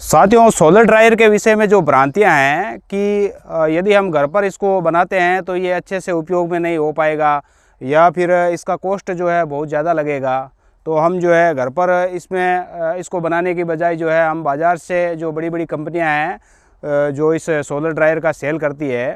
साथियों, solar dryer के विषय में जो भ्रांतियां हैं कि यदि हम घर पर इसको बनाते हैं तो ये अच्छे से उपयोग में नहीं हो पाएगा या फिर इसका कॉस्ट जो है बहुत ज़्यादा लगेगा। तो हम जो है घर पर इसको बनाने की बजाय जो है हम बाज़ार से जो बड़ी बड़ी कंपनियां हैं जो इस सोलर ड्रायर का सेल करती है,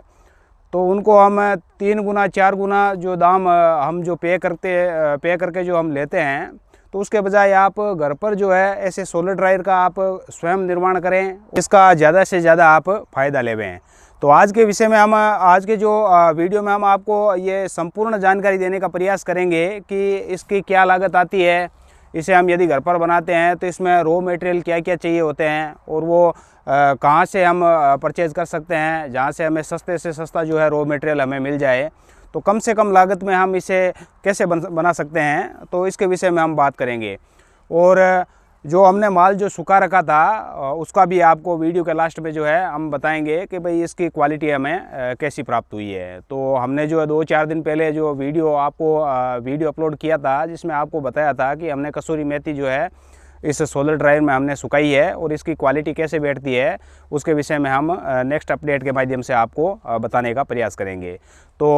तो उनको हम 3 गुना 4 गुना जो दाम हम जो पे करके जो हम लेते हैं, तो उसके बजाय आप घर पर जो है ऐसे सोलर ड्रायर का आप स्वयं निर्माण करें, इसका ज़्यादा से ज़्यादा आप फ़ायदा लेवें। तो आज के विषय में आज के जो वीडियो में हम आपको ये संपूर्ण जानकारी देने का प्रयास करेंगे कि इसकी क्या लागत आती है, इसे हम यदि घर पर बनाते हैं तो इसमें रॉ मटेरियल क्या क्या चाहिए होते हैं और वो कहाँ से हम परचेज़ कर सकते हैं, जहाँ से हमें सस्ते से सस्ता जो है रॉ मटेरियल हमें मिल जाए, तो कम से कम लागत में हम इसे कैसे बना सकते हैं, तो इसके विषय में हम बात करेंगे। और जो हमने माल जो सुखा रखा था उसका भी आपको वीडियो के लास्ट में जो है हम बताएंगे कि भाई इसकी क्वालिटी हमें कैसी प्राप्त हुई है। तो हमने जो है 2-4 दिन पहले जो वीडियो अपलोड किया था, जिसमें आपको बताया था कि हमने कसूरी मेथी जो है इस सोलर ड्रायर में हमने सुखाई है और इसकी क्वालिटी कैसे बैठती है, उसके विषय में हम नेक्स्ट अपडेट के माध्यम से आपको बताने का प्रयास करेंगे। तो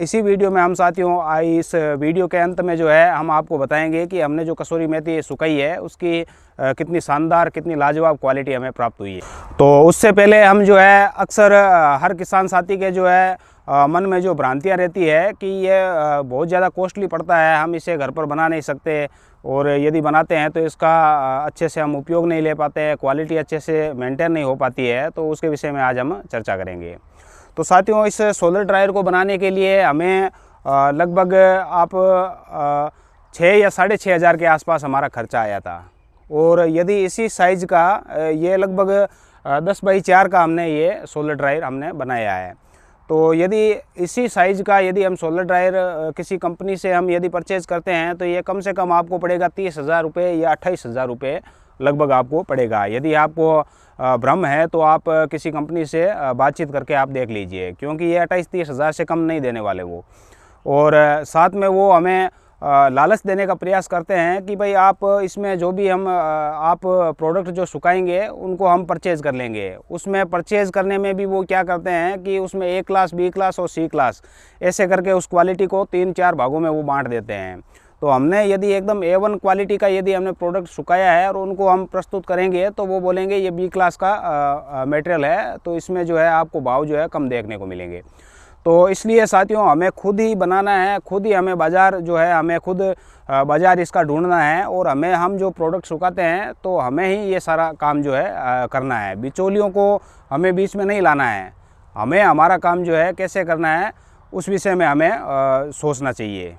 इसी वीडियो में हम साथियों इस वीडियो के अंत में जो है हम आपको बताएंगे कि हमने जो कसूरी मेथी सुखाई है उसकी कितनी शानदार, कितनी लाजवाब क्वालिटी हमें प्राप्त हुई है। तो उससे पहले हम जो है अक्सर हर किसान साथी के जो है मन में जो भ्रांतियाँ रहती है कि ये बहुत ज़्यादा कॉस्टली पड़ता है, हम इसे घर पर बना नहीं सकते, और यदि बनाते हैं तो इसका अच्छे से हम उपयोग नहीं ले पाते हैं, क्वालिटी अच्छे से मेंटेन नहीं हो पाती है। तो उसके विषय में आज हम चर्चा करेंगे। तो साथियों, इस सोलर ड्रायर को बनाने के लिए हमें लगभग आप 6 या 6,500 हज़ार के आसपास हमारा खर्चा आया था। और यदि इसी साइज़ का ये लगभग 10 बाई 4 का हमने ये सोलर ड्रायर हमने बनाया है। तो यदि इसी साइज़ का यदि हम सोलर ड्रायर किसी कंपनी से हम यदि परचेज़ करते हैं तो ये कम से कम आपको पड़ेगा 30,000 रुपये या 28,000 रुपये लगभग आपको पड़ेगा। यदि आपको भ्रम है तो आप किसी कंपनी से बातचीत करके आप देख लीजिए, क्योंकि ये 28-30 हज़ार से कम नहीं देने वाले वो। और साथ में वो हमें लालच देने का प्रयास करते हैं कि भाई आप इसमें जो भी आप प्रोडक्ट जो सुखाएंगे उनको हम परचेज़ कर लेंगे। उसमें परचेज़ करने में भी वो क्या करते हैं कि उसमें A क्लास, B क्लास और C क्लास ऐसे करके उस क्वालिटी को 3-4 भागों में वो बांट देते हैं। तो हमने यदि एकदम A1 क्वालिटी का यदि हमने प्रोडक्ट सुखाया है और उनको हम प्रस्तुत करेंगे तो वो बोलेंगे ये B क्लास का मटेरियल है, तो इसमें जो है आपको भाव जो है कम देखने को मिलेंगे। तो इसलिए साथियों, हमें खुद ही बनाना है, खुद ही हमें बाज़ार जो है हमें खुद बाज़ार इसका ढूंढना है, और हम जो प्रोडक्ट सुखाते हैं तो हमें ही ये सारा काम जो है करना है। बिचौलियों को हमें बीच में नहीं लाना है, हमें हमारा काम जो है कैसे करना है उस विषय में हमें सोचना चाहिए।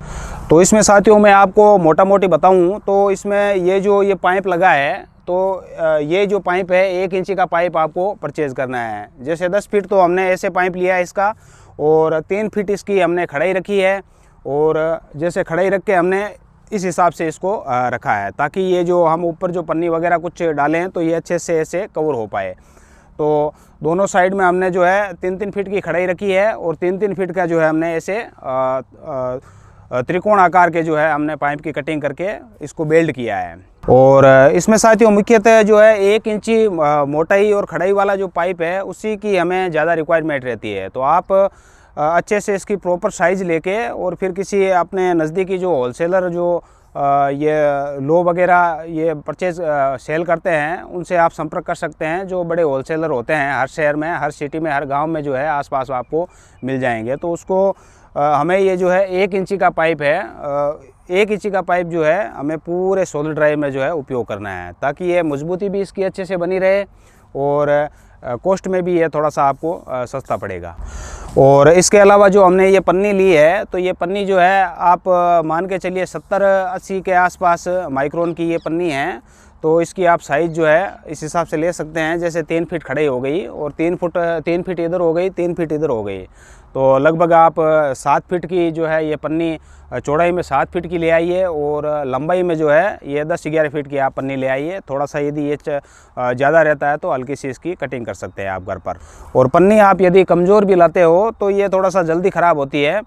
तो इसमें साथियों मैं आपको मोटा मोटी बताऊं तो इसमें ये पाइप लगा है, तो ये जो पाइप है 1 इंची का पाइप आपको परचेज़ करना है। जैसे 10 फीट तो हमने ऐसे पाइप लिया है इसका, और 3 फीट इसकी हमने खड़ाई रखी है, और जैसे खड़ाई रख के हमने इस हिसाब से इसको रखा है, ताकि ये जो हम ऊपर जो पन्नी वगैरह कुछ डालें तो ये अच्छे से ऐसे कवर हो पाए। तो दोनों साइड में हमने जो है 3-3 फीट की खड़ाई रखी है, और 3-3 फीट का जो है हमने ऐसे त्रिकोण आकार के जो है हमने पाइप की कटिंग करके इसको बेल्ट किया है। और इसमें साथियों मुख्यतः जो है 1 इंची मोटाई और खड़ाई वाला जो पाइप है उसी की हमें ज़्यादा रिक्वायरमेंट रहती है। तो आप अच्छे से इसकी प्रॉपर साइज़ लेके और फिर किसी अपने नज़दीकी जो होलसेलर जो ये लो वगैरह ये परचेज़ सेल करते हैं उनसे आप संपर्क कर सकते हैं। जो बड़े होलसेलर होते हैं हर शहर में, हर सिटी में, हर गांव में जो है आसपास आपको मिल जाएंगे। तो उसको हमें ये जो है 1 इंची का पाइप है, 1 इंची का पाइप जो है हमें पूरे सोलर ड्रायर में जो है उपयोग करना है, ताकि ये मजबूती भी इसकी अच्छे से बनी रहे और कॉस्ट में भी ये थोड़ा सा आपको सस्ता पड़ेगा। और इसके अलावा जो हमने ये पन्नी ली है, तो ये पन्नी जो है आप मान के चलिए 70-80 के आसपास माइक्रोन की ये पन्नी है। तो इसकी आप साइज़ जो है इस हिसाब से ले सकते हैं, जैसे 3 फीट खड़े हो गई और 3 फीट इधर हो गई, 3 फीट इधर हो गई, तो लगभग आप 7 फीट की जो है ये पन्नी चौड़ाई में 7 फीट की ले आइए, और लंबाई में जो है ये 10-11 फीट की आप पन्नी ले आइए। थोड़ा सा यदि ये ज़्यादा रहता है तो हल्की सी इसकी कटिंग कर सकते हैं आप घर पर। और पन्नी आप यदि कमज़ोर भी लाते हो तो ये थोड़ा सा जल्दी ख़राब होती है,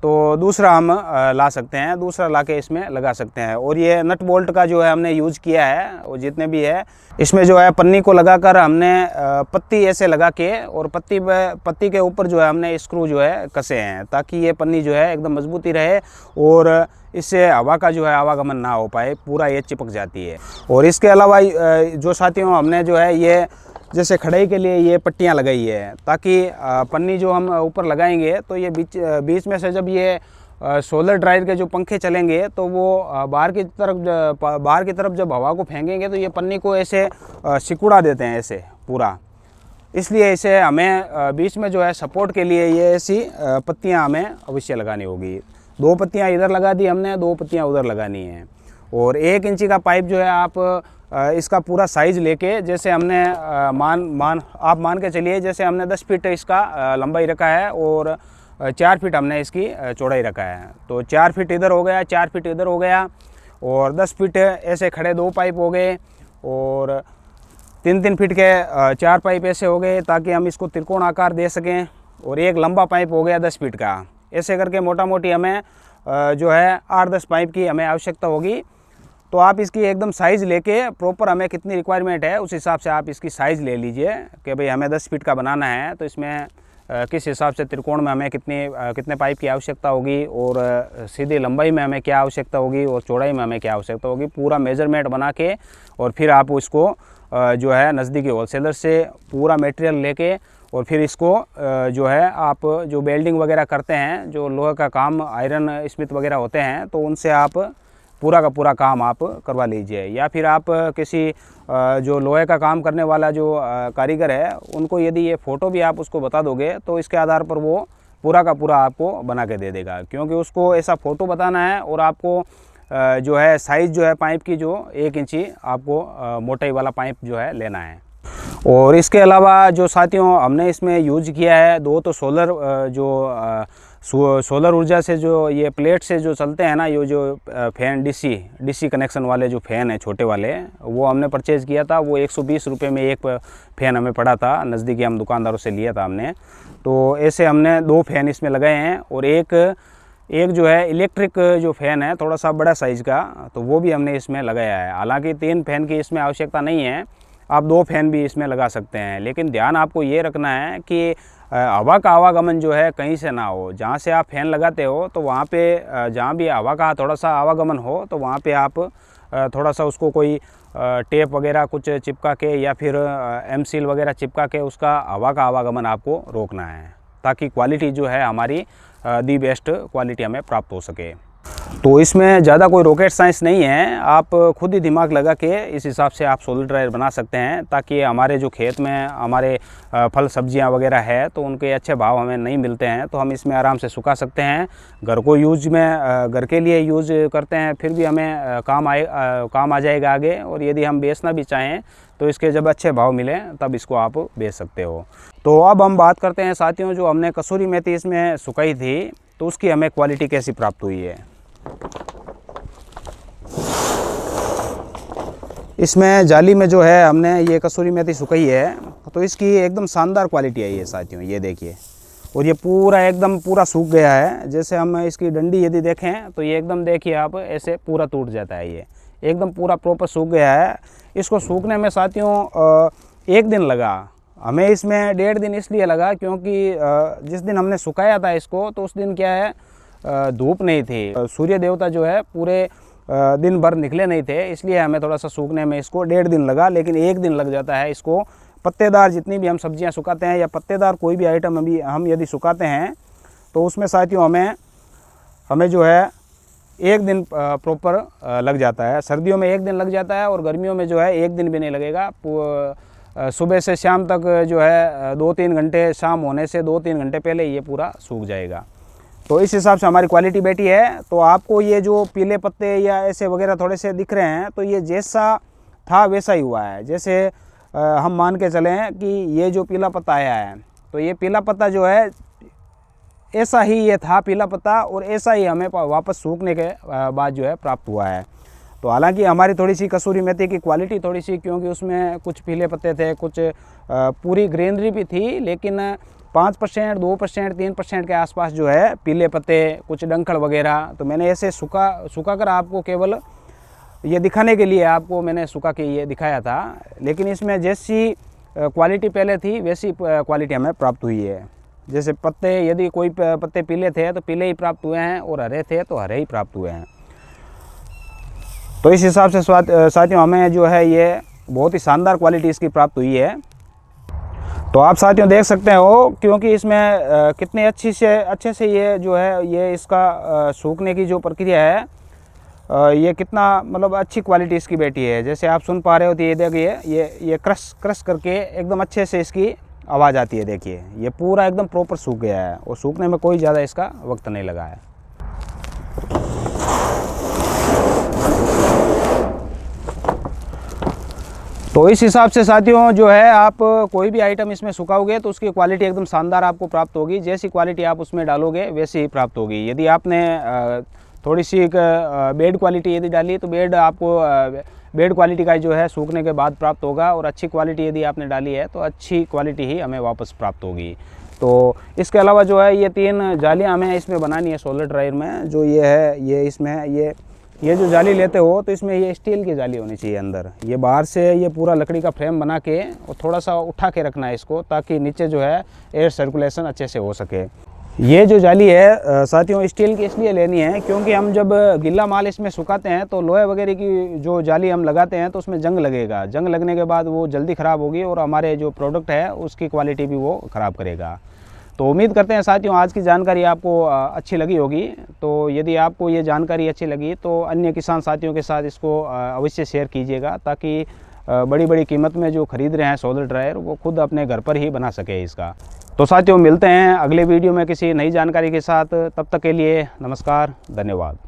तो दूसरा हम ला सकते हैं, दूसरा लाके इसमें लगा सकते हैं। और ये नट बोल्ट का जो है हमने यूज़ किया है, वो जितने भी है इसमें जो है पन्नी को लगाकर हमने पत्ती ऐसे लगा के और पत्ती के ऊपर जो है हमने स्क्रू जो है कसे हैं, ताकि ये पन्नी जो है एकदम मजबूती रहे और इससे हवा का जो है आवागमन ना हो पाए, पूरा ये चिपक जाती है। और इसके अलावा जो साथियों हमने जो है ये जैसे खड़ाई के लिए ये पट्टियाँ लगाई है, ताकि पन्नी जो हम ऊपर लगाएंगे तो ये बीच में से जब ये सोलर ड्रायर के जो पंखे चलेंगे तो वो बाहर की तरफ जब हवा को फेंकेंगे तो ये पन्नी को ऐसे सिकुड़ा देते हैं ऐसे पूरा। इसलिए इसे हमें बीच में जो है सपोर्ट के लिए ये ऐसी पत्तियाँ हमें अवश्य लगानी होगी। 2 पत्तियाँ इधर लगा दी हमने, 2 पत्तियाँ उधर लगानी है। और 1 इंची का पाइप जो है आप इसका पूरा साइज़ लेके, जैसे हमने आप मान के चलिए जैसे हमने 10 फीट इसका लंबाई रखा है और 4 फीट हमने इसकी चौड़ाई रखा है, तो 4 फीट इधर हो गया, 4 फीट इधर हो गया और 10 फीट ऐसे खड़े 2 पाइप हो गए और 3-3 फीट के 4 पाइप ऐसे हो गए, ताकि हम इसको त्रिकोण आकार दे सकें। और एक लंबा पाइप हो गया 10 फीट का। ऐसे करके मोटा मोटी हमें जो है 8-10 पाइप की हमें आवश्यकता होगी। तो आप इसकी एकदम साइज़ लेके प्रॉपर हमें कितनी रिक्वायरमेंट है उस हिसाब से आप इसकी साइज़ ले लीजिए कि भाई हमें 10 फीट का बनाना है, तो इसमें किस हिसाब से त्रिकोण में हमें कितने पाइप की आवश्यकता होगी और सीधी लंबाई में हमें क्या आवश्यकता होगी और चौड़ाई में हमें क्या आवश्यकता होगी, पूरा मेजरमेंट बना के और फिर आप उसको जो है नज़दीकी होलसेलर से पूरा मटेरियल लेके और फिर इसको जो है आप जो वेल्डिंग वगैरह करते हैं, जो लोहे का काम आयरन स्मिथ वगैरह होते हैं, तो उनसे आप पूरा का पूरा काम आप करवा लीजिए। या फिर आप किसी जो लोहे का काम करने वाला जो कारीगर है उनको यदि ये फ़ोटो भी आप उसको बता दोगे तो इसके आधार पर वो पूरा का पूरा आपको बना के दे देगा, क्योंकि उसको ऐसा फ़ोटो बताना है और आपको जो है साइज़ जो है पाइप की जो 1 इंची आपको मोटाई वाला पाइप जो है लेना है। और इसके अलावा जो साथियों हमने इसमें यूज किया है 2 तो सोलर ऊर्जा से जो ये प्लेट से जो चलते हैं ना, ये जो फ़ैन डीसी कनेक्शन वाले जो फ़ैन है छोटे वाले, वो हमने परचेज़ किया था। वो 120 रुपये में एक फ़ैन हमें पड़ा था, नज़दीकी हम दुकानदारों से लिया था हमने। तो ऐसे हमने 2 फ़ैन इसमें लगाए हैं और एक जो है इलेक्ट्रिक जो फ़ैन है थोड़ा सा बड़ा साइज़ का, तो वो भी हमने इसमें लगाया है। हालांकि 3 फ़ैन की इसमें आवश्यकता नहीं है, आप 2 फ़ैन भी इसमें लगा सकते हैं, लेकिन ध्यान आपको ये रखना है कि हवा का आवागमन जो है कहीं से ना हो। जहाँ से आप फ़ैन लगाते हो तो वहाँ पे जहाँ भी हवा का थोड़ा सा आवागमन हो तो वहाँ पे आप थोड़ा सा उसको कोई टेप वगैरह कुछ चिपका के या फिर एम सील वगैरह चिपका के उसका हवा का आवागमन आपको रोकना है, ताकि क्वालिटी जो है हमारी दी बेस्ट क्वालिटी हमें प्राप्त हो सके। तो इसमें ज़्यादा कोई रॉकेट साइंस नहीं है, आप खुद ही दिमाग लगा के इस हिसाब से आप सोलर ड्रायर बना सकते हैं, ताकि हमारे जो खेत में हमारे फल सब्जियां वगैरह है तो उनके अच्छे भाव हमें नहीं मिलते हैं, तो हम इसमें आराम से सुखा सकते हैं। घर के लिए यूज़ करते हैं, फिर भी हमें काम आ जाएगा आगे। और यदि हम बेचना भी चाहें तो इसके जब अच्छे भाव मिलें तब इसको आप बेच सकते हो। तो अब हम बात करते हैं साथियों, जो हमने कसूरी मेथी इसमें सुखाई थी तो उसकी हमें क्वालिटी कैसी प्राप्त हुई है। इसमें जाली में जो है हमने ये कसूरी मेथी सुखाई है तो इसकी एकदम शानदार क्वालिटी आई है साथियों, ये देखिए। और ये पूरा सूख गया है। जैसे हम इसकी डंडी यदि देखें तो ये एकदम देखिए आप, ऐसे पूरा टूट जाता है, ये एकदम पूरा प्रॉपर सूख गया है। इसको सूखने में साथियों 1 दिन लगा हमें, इसमें 1.5 दिन इसलिए लगा क्योंकि जिस दिन हमने सुखाया था इसको तो उस दिन क्या है धूप नहीं थी, सूर्य देवता जो है पूरे दिन भर निकले नहीं थे, इसलिए हमें थोड़ा सा सूखने में इसको 1.5 दिन लगा। लेकिन 1 दिन लग जाता है इसको। पत्तेदार जितनी भी हम सब्जियां सुखाते हैं या पत्तेदार कोई भी आइटम हम यदि सुखाते हैं तो उसमें साथियों हमें जो है 1 दिन प्रॉपर लग जाता है। सर्दियों में 1 दिन लग जाता है और गर्मियों में जो है 1 दिन भी नहीं लगेगा। सुबह से शाम तक जो है 2-3 घंटे, शाम होने से 2-3 घंटे पहले ये पूरा सूख जाएगा। तो इस हिसाब से हमारी क्वालिटी बैठी है। तो आपको ये जो पीले पत्ते या ऐसे वगैरह थोड़े से दिख रहे हैं तो ये जैसा था वैसा ही हुआ है। जैसे हम मान के चलें कि ये जो पीला पत्ता आया है तो ये पीला पत्ता जो है ऐसा ही ये था पीला पत्ता, और ऐसा ही हमें वापस सूखने के बाद जो है प्राप्त हुआ है। तो हालांकि हमारी थोड़ी सी कसूरी मेथी की क्वालिटी थोड़ी सी, क्योंकि उसमें कुछ पीले पत्ते थे, कुछ पूरी ग्रीनरी भी थी, लेकिन 5%, 2%, 3% के आसपास जो है पीले पत्ते, कुछ डंखल वगैरह। तो मैंने ऐसे सुखा कर आपको केवल ये दिखाने के लिए आपको मैंने सुखा के ये दिखाया था, लेकिन इसमें जैसी क्वालिटी पहले थी वैसी क्वालिटी हमें प्राप्त हुई है। जैसे पत्ते, यदि कोई पत्ते पीले थे तो पीले ही प्राप्त हुए हैं, और हरे थे तो हरे ही प्राप्त हुए हैं। तो इस हिसाब से साथियों हमें जो है ये बहुत ही शानदार क्वालिटी इसकी प्राप्त हुई है। तो आप साथियों देख सकते हो, क्योंकि इसमें कितनी अच्छे से ये जो है ये इसका सूखने की जो प्रक्रिया है, ये कितना मतलब अच्छी क्वालिटी इसकी बैठी है। जैसे आप सुन पा रहे हो तो ये देखिए, ये क्रश करके एकदम अच्छे से इसकी आवाज़ आती है। देखिए ये पूरा एकदम प्रॉपर सूख गया है, और सूखने में कोई ज़्यादा इसका वक्त नहीं लगा है। तो इस हिसाब से साथियों जो है आप कोई भी आइटम इसमें सुखाओगे तो उसकी क्वालिटी एकदम शानदार आपको प्राप्त होगी। जैसी क्वालिटी आप उसमें डालोगे वैसी ही प्राप्त होगी। यदि आपने थोड़ी सी बेड क्वालिटी यदि डाली तो बेड क्वालिटी का जो है सूखने के बाद प्राप्त होगा, और अच्छी क्वालिटी यदि आपने डाली है तो अच्छी क्वालिटी ही हमें वापस प्राप्त होगी। तो इसके अलावा जो है ये 3 जालियाँ हमें इसमें बनानी है सोलर ड्रायर में। जो ये है ये इसमें ये जो जाली लेते हो तो इसमें ये स्टील की जाली होनी चाहिए अंदर। ये बाहर से ये पूरा लकड़ी का फ्रेम बना के और थोड़ा सा उठा के रखना है इसको, ताकि नीचे जो है एयर सर्कुलेशन अच्छे से हो सके। ये जो जाली है साथियों स्टील की इसलिए लेनी है क्योंकि हम जब गीला माल इसमें सुखाते हैं तो लोहे वगैरह की जो जाली हम लगाते हैं तो उसमें जंग लगेगा। जंग लगने के बाद वो जल्दी ख़राब होगी, और हमारे जो प्रोडक्ट है उसकी क्वालिटी भी वो ख़राब करेगा। तो उम्मीद करते हैं साथियों आज की जानकारी आपको अच्छी लगी होगी। तो यदि आपको ये जानकारी अच्छी लगी तो अन्य किसान साथियों के साथ इसको अवश्य शेयर कीजिएगा, ताकि बड़ी कीमत में जो खरीद रहे हैं सोलर ड्रायर वो खुद अपने घर पर ही बना सके इसका। तो साथियों मिलते हैं अगले वीडियो में किसी नई जानकारी के साथ। तब तक के लिए नमस्कार, धन्यवाद।